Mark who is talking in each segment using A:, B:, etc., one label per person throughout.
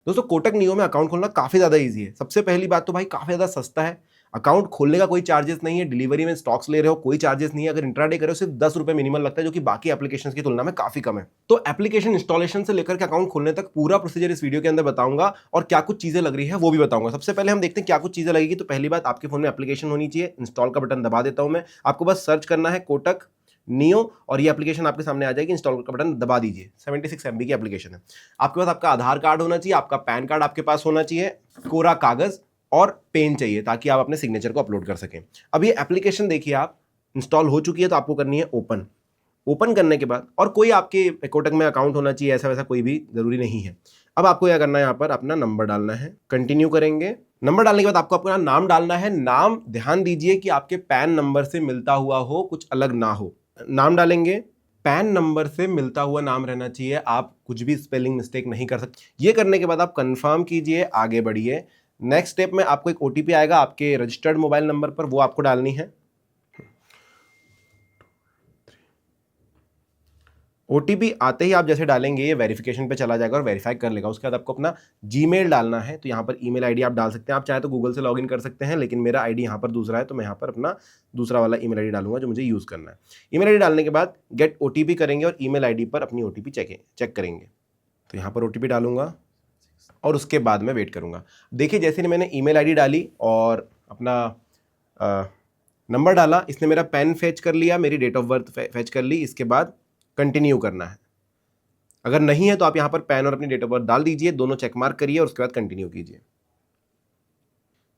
A: दोस्तों कोटक नियो में अकाउंट खोलना काफी ज्यादा इजी है। सबसे पहली बात तो भाई काफी ज्यादा सस्ता है। अकाउंट खोलने का कोई चार्जेस नहीं है, डिलीवरी में स्टॉक्स ले रहे हो कोई चार्जेस नहीं है, अगर इंट्राडे कर रहे हो सिर्फ 10 रुपए मिनिमम लगता है, जो कि बाकी एप्लीकेशंस की तुलना में काफी कम है। तो एप्लीकेशन इंस्टॉलेशन से लेकर के अकाउंट खोलने तक पूरा प्रोसीजर इस वीडियो के अंदर बताऊंगा, और क्या कुछ चीजें लग रही है वो भी बताऊंगा। सबसे पहले हम देखते हैं क्या कुछ चीजें लगेगी। तो पहली बात, आपके फोन में एप्लीकेशन होनी चाहिए। इंस्टॉल का बटन दबा देता हूं मैं, आपको बस सर्च करना है कोटक नियो और ये एप्लीकेशन आपके सामने आ जाएगी। इंस्टॉल का बटन दबा दीजिए। 76 MB की एप्लीकेशन है। आपके पास आपका आधार कार्ड होना चाहिए, आपका पैन कार्ड आपके पास होना चाहिए, कोरा कागज और पेन चाहिए ताकि आप अपने सिग्नेचर को अपलोड कर सकें। अब ये एप्लीकेशन देखिए, आप इंस्टॉल हो चुकी है तो आपको करनी है ओपन। ओपन करने के बाद, और कोई आपके कोटक में अकाउंट होना चाहिए, ऐसा वैसा कोई भी जरूरी नहीं है। अब आपको क्या करना है, यहाँ पर अपना नंबर डालना है, कंटिन्यू करेंगे। नंबर डालने के बाद आपको अपना नाम डालना है। नाम ध्यान दीजिए कि आपके पैन नंबर से मिलता हुआ हो, कुछ अलग ना हो। नाम डालेंगे, पैन नंबर से मिलता हुआ नाम रहना चाहिए, आप कुछ भी स्पेलिंग मिस्टेक नहीं कर सकते। ये करने के बाद आप कंफर्म कीजिए, आगे बढ़िए। नेक्स्ट स्टेप में आपको एक ओटीपी आएगा आपके रजिस्टर्ड मोबाइल नंबर पर, वो आपको डालनी है। ओटीपी आते ही आप जैसे डालेंगे ये वेरिफिकेशन पे चला जाएगा और वेरीफाई कर लेगा। उसके बाद आपको अपना जीमेल डालना है। तो यहाँ पर ईमेल आईडी आप डाल सकते हैं, आप चाहे तो गूगल से लॉगिन कर सकते हैं, लेकिन मेरा आईडी यहाँ पर दूसरा है तो मैं यहाँ पर अपना दूसरा वाला ईमेल आईडी डालूंगा जो मुझे यूज़ करना है। ईमेल आईडी डालने के बाद गेट ओटीपी करेंगे और ईमेल आईडी पर अपनी ओटीपी चेक करेंगे। तो यहाँ पर ओटीपी डालूंगा और उसके बाद मैं वेट करूँगा। देखिए जैसे मैंने ईमेल आईडी डाली और अपना नंबर डाला, इसने मेरा पैन फेच कर लिया, मेरी डेट ऑफ बर्थ फेच कर ली। इसके बाद कंटिन्यू करना है। अगर नहीं है तो आप यहां पर पैन और अपनी डेट ऑफ बर्थ डाल दीजिए, दोनों चेक मार्क करिए और उसके बाद कंटिन्यू कीजिए।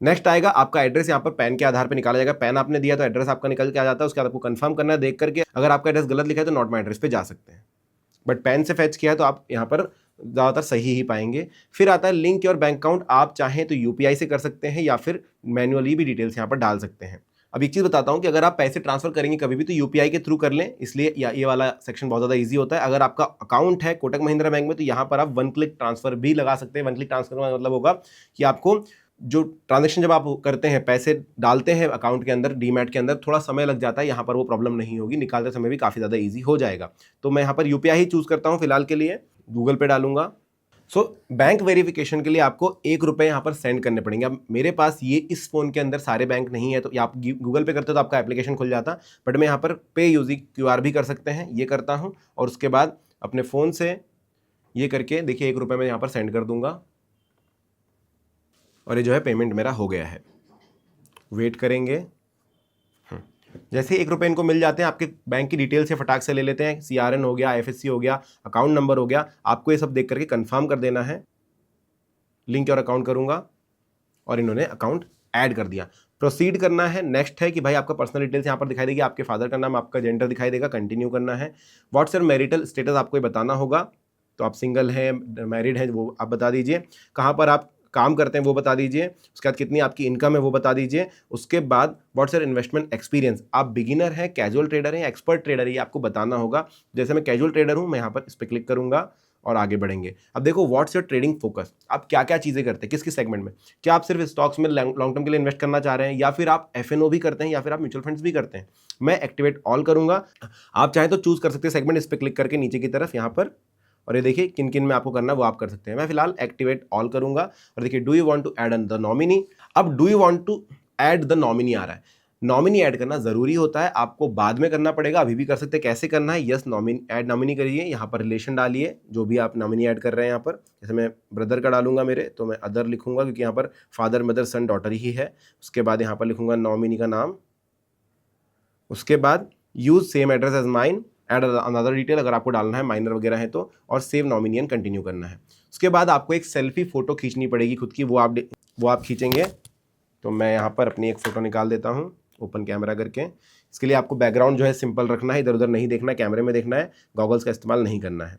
A: नेक्स्ट आएगा आपका एड्रेस, यहाँ पर पैन के आधार पर निकाला जाएगा। पैन आपने दिया तो एड्रेस आपका निकल के आ जाता है। उसके बाद आपको कंफर्म करना है देख करके। अगर आपका एड्रेस गलत लिखा है तो नॉट माई एड्रेस पे जा सकते हैं, बट पैन से फैच किया है तो आप यहाँ पर ज़्यादातर सही ही पाएंगे। फिर आता है लिंक योर बैंक अकाउंट। आप चाहें तो यूपीआई से कर सकते हैं या फिर मैनुअली भी डिटेल्स यहाँ पर डाल सकते हैं। अब एक चीज़ बताता हूँ कि अगर आप पैसे ट्रांसफर करेंगे कभी भी तो यूपीआई के थ्रू कर लें, इसलिए ये वाला सेक्शन बहुत ज़्यादा इजी होता है। अगर आपका अकाउंट है कोटक महिंद्रा बैंक में तो यहाँ पर आप वन क्लिक ट्रांसफर भी लगा सकते हैं। वन क्लिक ट्रांसफर का मतलब होगा कि आपको जो ट्रांजेक्शन जब आप करते हैं, पैसे डालते हैं अकाउंट के अंदर, डीमैट के अंदर, थोड़ा समय लग जाता है, यहाँ पर वो प्रॉब्लम नहीं होगी, निकालते समय भी काफ़ी ज़्यादा ईजी हो जाएगा। तो मैं यहाँ पर यूपीआई ही चूज़ करता हूँ फिलहाल के लिए, गूगल पे डालूंगा। बैंक वेरिफिकेशन के लिए आपको ₹1 यहाँ पर सेंड करने पड़ेंगे। अब मेरे पास ये इस फोन के अंदर सारे बैंक नहीं है, तो आप गूगल पे करते हो तो आपका एप्लीकेशन खुल जाता, बट मैं यहाँ पर पे यूजिंग क्यूआर भी कर सकते हैं, ये करता हूँ। और उसके बाद अपने फ़ोन से ये करके देखिए ₹1 मैं यहाँ पर सेंड कर दूंगा और ये जो है पेमेंट मेरा हो गया है। वेट करेंगे। जैसे ₹1 इनको मिल जाते हैं, आपके बैंक की डिटेल से फटाक से ले लेते हैं। CRN हो गया, IFSC हो गया, अकाउंट नंबर हो गया। आपको ये सब देख करके कंफर्म कर देना है। लिंक और अकाउंट करूंगा और इन्होंने अकाउंट ऐड कर दिया। प्रोसीड करना है। नेक्स्ट है कि भाई आपका पर्सनल डिटेल्स यहाँ पर दिखाई देगी, आपके फादर का नाम, आपका जेंडर दिखाई देगा, कंटिन्यू करना है। व्हाट्सएप मैरिटल स्टेटस आपको ये बताना होगा, तो आप सिंगल हैं, मैरिड हैं, वो आप बता दीजिए। कहाँ पर आप काम करते हैं वो बता दीजिए। उसके बाद कितनी आपकी इनकम है वो बता दीजिए। उसके बाद व्हाट्सएप इन्वेस्टमेंट एक्सपीरियंस, आप बिगिनर हैं, कैजुअल ट्रेडर हैं, एक्सपर्ट ट्रेडर है, ये आपको बताना होगा। जैसे मैं कैजुअल ट्रेडर हूँ, मैं यहाँ पर इस पर क्लिक करूंगा और आगे बढ़ेंगे। अब देखो व्हाट्स योर ट्रेडिंग फोकस, आप क्या क्या चीज़ें करते हैं, किस किस सेगमेंट में। क्या आप सिर्फ स्टॉक्स में लॉन्ग टर्म के लिए इन्वेस्ट करना चाह रहे हैं, या फिर आप FNO भी करते हैं, या फिर आप म्यूचुअल फंड्स भी करते हैं। मैं एक्टिवेट ऑल करूंगा। आप चाहें तो चूज कर सकते हैं सेगमेंट, इस पर क्लिक करके नीचे की तरफ यहाँ पर, और ये देखिए किन किन में आपको करना है वो आप कर सकते हैं। मैं फिलहाल एक्टिवेट ऑल करूंगा। और देखिए do you want to add the nominee. अब do you want to add the nominee आ रहा है। नॉमिनी ऐड करना जरूरी होता है, आपको बाद में करना पड़ेगा, अभी भी कर सकते हैं। कैसे करना है, यस नॉमिनी ऐड नॉमिनी करिए, यहाँ पर रिलेशन डालिए जो भी आप नॉमिनी ऐड कर रहे हैं। यहाँ पर जैसे मैं ब्रदर का डालूंगा मेरे, तो मैं अदर लिखूंगा क्योंकि यहाँ पर फादर मदर सन डॉटर ही है। उसके बाद यहाँ पर लिखूंगा नॉमिनी का नाम। उसके बाद use same address as mine, add another detail अगर आपको डालना है, माइनर वगैरह है तो, और सेव नॉमिनी एंड कंटिन्यू करना है। उसके बाद आपको एक सेल्फी फोटो खींचनी पड़ेगी खुद की, वो आप खींचेंगे। तो मैं यहाँ पर अपनी एक फ़ोटो निकाल देता हूँ ओपन कैमरा करके। इसके लिए आपको बैकग्राउंड जो है सिंपल रखना है, इधर उधर नहीं देखना है, कैमरे में देखना है, गॉगल्स का इस्तेमाल नहीं करना है।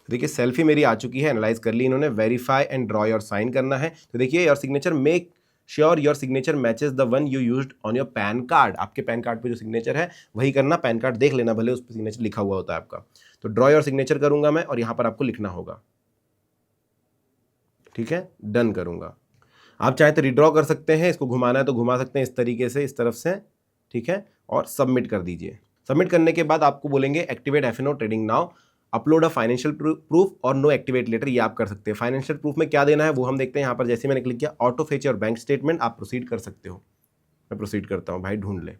A: देखिए सेल्फी मेरी आ चुकी है, एनालाइज कर ली इन्होंने। Verify and draw your sign करना है। तो देखिए your signature, make sure your signature matches the one you used on your PAN card. आपके पैन कार्ड पे जो सिग्नेचर है वही करना। पैन कार्ड देख लेना, भले उस पर सिग्नेचर लिखा हुआ होता है आपका। तो ड्रॉ योर सिग्नेचर करूंगा मैं और यहाँ पर आपको लिखना होगा, ठीक है। डन करूंगा। आप चाहे तो रिड्रॉ कर सकते हैं, इसको घुमाना है तो घुमा सकते हैं इस तरीके से, इस तरफ से, ठीक है। और सबमिट कर दीजिए। सबमिट करने के बाद आपको बोलेंगे activate FNO trading now. Upload a financial proof और नो एक्टिवेट लेटर, ये आप कर सकते हैं। फाइनेंशियल प्रूफ में क्या देना है वो हम देखते हैं यहाँ पर। जैसे मैंने क्लिक किया ऑटो फेच और बैंक स्टेटमेंट, आप प्रोसीड कर सकते हो। मैं प्रोसीड करता हूँ, भाई ढूंढ ले।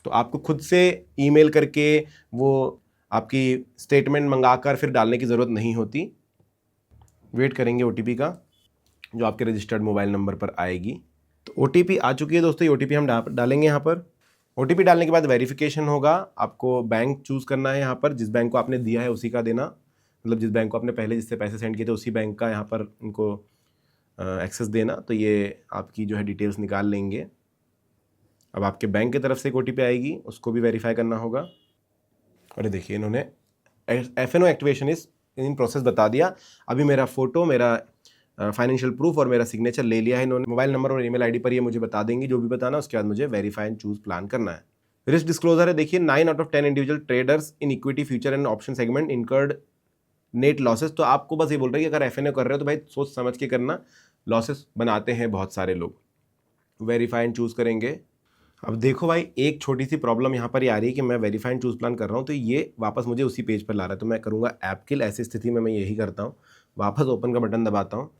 A: तो आपको खुद से ईमेल करके वो आपकी स्टेटमेंट मंगाकर फिर डालने की ज़रूरत नहीं होती। वेट करेंगे ओटीपी का, जो आपके रजिस्टर्ड मोबाइल नंबर पर आएगी। तो ओटीपी आ चुकी है दोस्तों, ये ओटीपी हम डालेंगे यहाँ पर। ओटीपी डालने के बाद वेरिफिकेशन होगा। आपको बैंक चूज़ करना है यहाँ पर, जिस बैंक को आपने दिया है उसी का देना, मतलब जिस बैंक को आपने पहले जिससे पैसे सेंड किए थे उसी बैंक का यहाँ पर उनको एक्सेस देना। तो ये आपकी जो है डिटेल्स निकाल लेंगे। अब आपके बैंक की तरफ से एक ओटीपी आएगी, उसको भी वेरीफाई करना होगा। और देखिए इन्होंने FNO एक्टिवेशन इस इन प्रोसेस बता दिया। अभी मेरा फ़ोटो, मेरा फाइनेंशियल प्रूफ और मेरा सिग्नेचर ले लिया है इन्होंने। मोबाइल नंबर और ईमेल आईडी पर ये मुझे बता देंगे जो भी बताना। उसके बाद मुझे वेरीफाई एंड चूज प्लान करना है। रिस्क डिस्क्लोजर है, देखिए 9 out of 10 individual traders in equity future and option segment incurred net losses. तो आपको बस ये बोल रहे हैं कि अगर FNO कर रहे हो तो भाई सोच समझ के करना, लॉसेस बनाते हैं बहुत सारे लोग। वेरीफाई एंड चूज करेंगे। अब देखो भाई, एक छोटी सी प्रॉब्लम यहाँ पर ये आ रही है कि मैं वेरीफाई एंड चूज प्लान कर रहा हूँ तो ये वापस मुझे उसी पेज पर ला रहा है। तो मैं करूँगा ऐप किल। ऐसी स्थिति में मैं यही करता हूँ, वापस ओपन का बटन दबाता हूँ।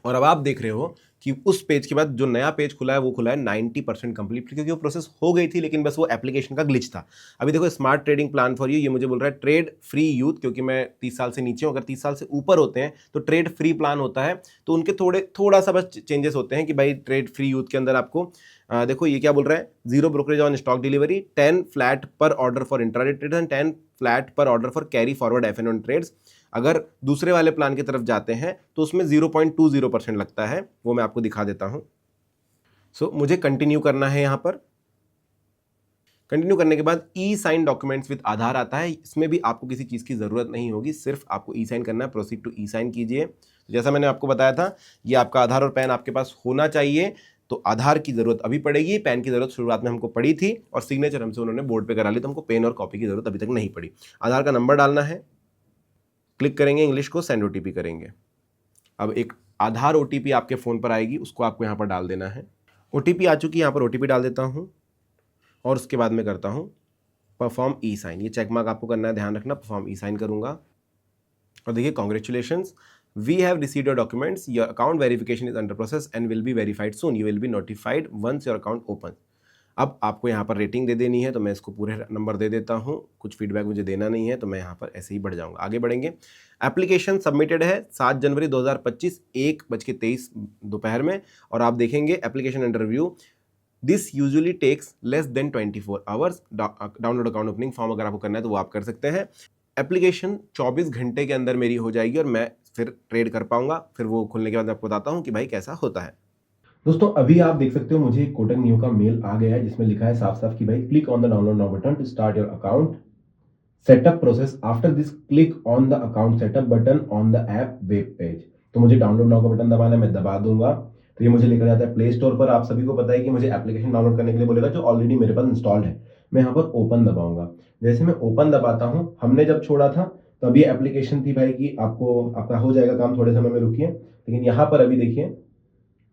A: और अब आप देख रहे हो कि उस पेज के बाद जो नया पेज खुला है वो खुला है 90% कंप्लीट, क्योंकि वो प्रोसेस हो गई थी लेकिन बस वो एप्लीकेशन का ग्लिच था। अभी देखो smart trading plan for you, ये मुझे बोल रहा है ट्रेड फ्री यूथ, क्योंकि मैं 30 साल से नीचे हूँ। अगर 30 साल से ऊपर होते हैं तो ट्रेड फ्री प्लान होता है, तो उनके थोड़ा सा बस चेंजेस होते हैं कि भाई ट्रेड फ्री यूथ के अंदर आपको देखो ये क्या बोल रहा है, 0 brokerage on stock delivery, 10 flat per order for intraday trades and 10 flat per order for carry forward FNO trades. अगर दूसरे वाले प्लान की तरफ जाते हैं तो उसमें 0.20% लगता है, वो मैं आपको दिखा देता हूं। सो मुझे कंटिन्यू करना है। यहां पर कंटिन्यू करने के बाद ई साइन डॉक्यूमेंट्स विद आधार आता है। इसमें भी आपको किसी चीज़ की ज़रूरत नहीं होगी, सिर्फ आपको ई साइन करना है। प्रोसीड टू ई साइन कीजिए। जैसा मैंने आपको बताया था, ये आपका आधार और पैन आपके पास होना चाहिए। तो आधार की ज़रूरत अभी पड़ेगी, पैन की ज़रूरत शुरुआत में हमको पड़ी थी, और सिग्नेचर हमसे उन्होंने बोर्ड पे करा ली, तो हमको पेन और कॉपी की ज़रूरत अभी तक नहीं पड़ी। आधार का नंबर डालना है, क्लिक करेंगे इंग्लिश को, सेंड OTP करेंगे। अब एक आधार OTP आपके फ़ोन पर आएगी, उसको आपको यहाँ पर डाल देना है। OTP आ चुकी है, यहाँ पर OTP डाल देता हूँ और उसके बाद मैं करता हूँ परफॉर्म ई साइन। ये चेक मार्क आपको करना है, ध्यान रखना। परफॉर्म ई साइन करूँगा और देखिए congratulations, we have received your documents, your account verification is under process and will be verified soon, you will be notified once your account open. अब आपको यहाँ पर रेटिंग दे देनी है, तो मैं इसको पूरे नंबर दे देता हूँ। कुछ फीडबैक मुझे देना नहीं है, तो मैं यहाँ पर ऐसे ही बढ़ जाऊँगा। आगे बढ़ेंगे। एप्लीकेशन सबमिटेड है 7 जनवरी 2025 1:23 दोपहर में, और आप देखेंगे application under review. This usually takes less than 24 hours. Download account opening form अगर आपको करना है तो वो आप कर सकते हैं। एप्लीकेशन 24 घंटे के अंदर मेरी हो जाएगी और मैं फिर ट्रेड कर पाऊंगा। फिर वो खुलने के बाद मैं आपको बताता हूँ कि भाई कैसा होता है। दोस्तों अभी आप देख सकते हो मुझे कोटक न्यू का मेल आ गया है, जिसमें लिखा है साफ साफ कि भाई click on the download now button to start your account setup process. After this click on the account setup button on the app web page. तो मुझे डाउनलोड नाउ का बटन दबाना है, मैं दबा दूंगा तो ये मुझे लेकर जाता है प्ले स्टोर पर। आप सभी को पता है कि मुझे एप्लीकेशन डाउनलोड करने के लिए बोलेगा जो ऑलरेडी मेरे पास इंस्टॉल्ड है। मैं यहाँ पर ओपन दबाऊंगा। जैसे मैं ओपन दबाता हूँ, हमने जब छोड़ा था तो अभी एप्लीकेशन थी भाई कि आपका हो जाएगा काम, थोड़े समय में रुकिए। लेकिन यहाँ पर अभी देखिए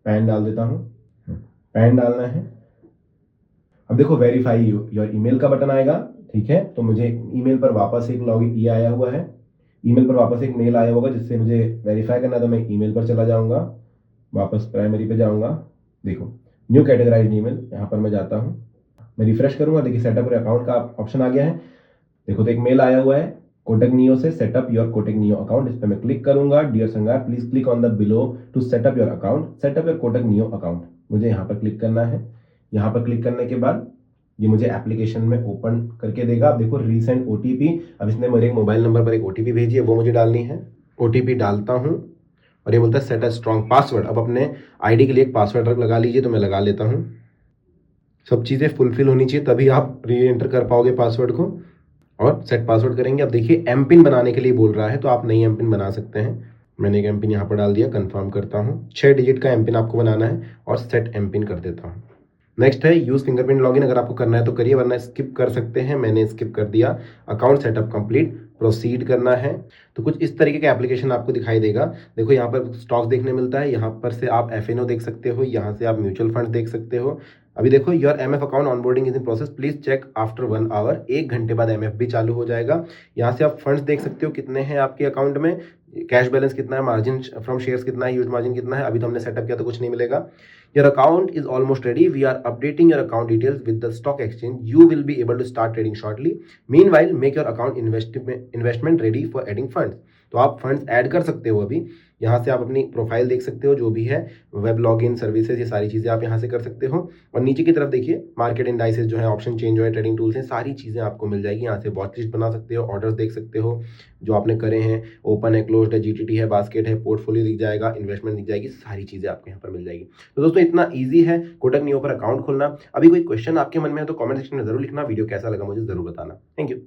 A: पैन डाल देता हूँ, पैन डालना है। अब देखो वेरीफाई योर ईमेल का बटन आएगा, ठीक है। तो मुझे ईमेल पर वापस एक लॉगिन ये आया हुआ है, ईमेल पर वापस एक मेल आया होगा जिससे मुझे वेरीफाई करना है। तो मैं ईमेल पर चला जाऊंगा, वापस प्राइमरी पे जाऊंगा। देखो न्यू कैटेगराइज्ड ईमेल, यहाँ पर मैं जाता हूँ, मैं रिफ्रेश करूंगा। देखिए सेटअप अकाउंट का ऑप्शन आ गया है। देखो तो एक मेल आया हुआ है कोटक नियो से, setup your Kotak Neo account. इस पर मैं क्लिक करूंगा। Dear Sangar please click on the below to setup your account, setup your Kotak Neo account. मुझे यहाँ पर क्लिक करना है। यहाँ पर क्लिक करने के बाद ये मुझे एप्लीकेशन में ओपन करके देगा। अब देखो रीसेंट OTP, अब इसने मेरे मोबाइल नंबर पर एक OTP भेजी है, वो मुझे डालनी है। OTP डालता हूँ और ये बोलता है सेट अ स्ट्रॉन्ग पासवर्ड। अब अपने ID के लिए एक पासवर्ड लगा लीजिए, तो मैं लगा लेता हूँ। सब चीज़ें फुलफिल होनी चाहिए तभी आप री एंटर कर पाओगे पासवर्ड को, और सेट पासवर्ड करेंगे। अब देखिए एमपिन बनाने के लिए बोल रहा है, तो आप नई एमपिन बना सकते हैं। मैंने एक एमपिन यहाँ पर डाल दिया, कंफर्म करता हूँ। 6 डिजिट का एमपिन आपको बनाना है और सेट एमपिन कर देता हूँ। नेक्स्ट है यूज फिंगरप्रिंट लॉगिन, अगर आपको करना है तो करिए, वरना स्किप कर सकते हैं। मैंने स्किप कर दिया। अकाउंट सेटअप कंप्लीट, प्रोसीड करना है। तो कुछ इस तरीके का एप्लीकेशन आपको दिखाई देगा। देखो यहाँ पर स्टॉक देखने मिलता है, यहाँ पर से आप FNO देख सकते हो, यहाँ से आप म्यूचुअल फंड देख सकते हो, अभी देखो your MF account onboarding is in process, please check after 1 hour. 1 घंटे बाद एमएफ भी चालू हो जाएगा। यहाँ से आप फंड्स देख सकते हो कितने हैं आपके अकाउंट में, कैश बैलेंस कितना है, मार्जिन फ्रॉम शेयर्स कितना है, यूज मार्जिन कितना है। अभी तो हमने सेटअप किया तो कुछ नहीं मिलेगा। Your account is almost ready, we are updating your account details with the stock exchange, you will be able to start trading shortly. Meanwhile make your account investment ready for adding funds. तो आप funds add कर सकते हो अभी। यहाँ से आप अपनी प्रोफाइल देख सकते हो जो भी है, वेब लॉगिन सर्विसेज, ये सारी चीज़ें आप यहाँ से कर सकते हो। और नीचे की तरफ देखिए मार्केट इंडाइसेस जो है, ऑप्शन चेंज हो है, ट्रेडिंग टूल्स हैं, सारी चीज़ें आपको मिल जाएगी। यहाँ से वॉच लिस्ट बना सकते हो, ऑर्डर्स देख सकते हो जो आपने करे हैं, ओपन है, क्लोज्ड है, जीटीटी है, बास्केट है, पोर्टफोलियो दिख जाएगा, इन्वेस्टमेंट दिख जाएगी, सारी चीज़ें आपको यहाँ पर मिल जाएगी। तो दोस्तों इतना ईजी है कोटक नियो पर अकाउंट खोलना। अभी कोई क्वेश्चन आपके मन में है तो कमेंट सेक्शन में जरूर लिखना। वीडियो कैसा लगा मुझे जरूर बताना। Thank you.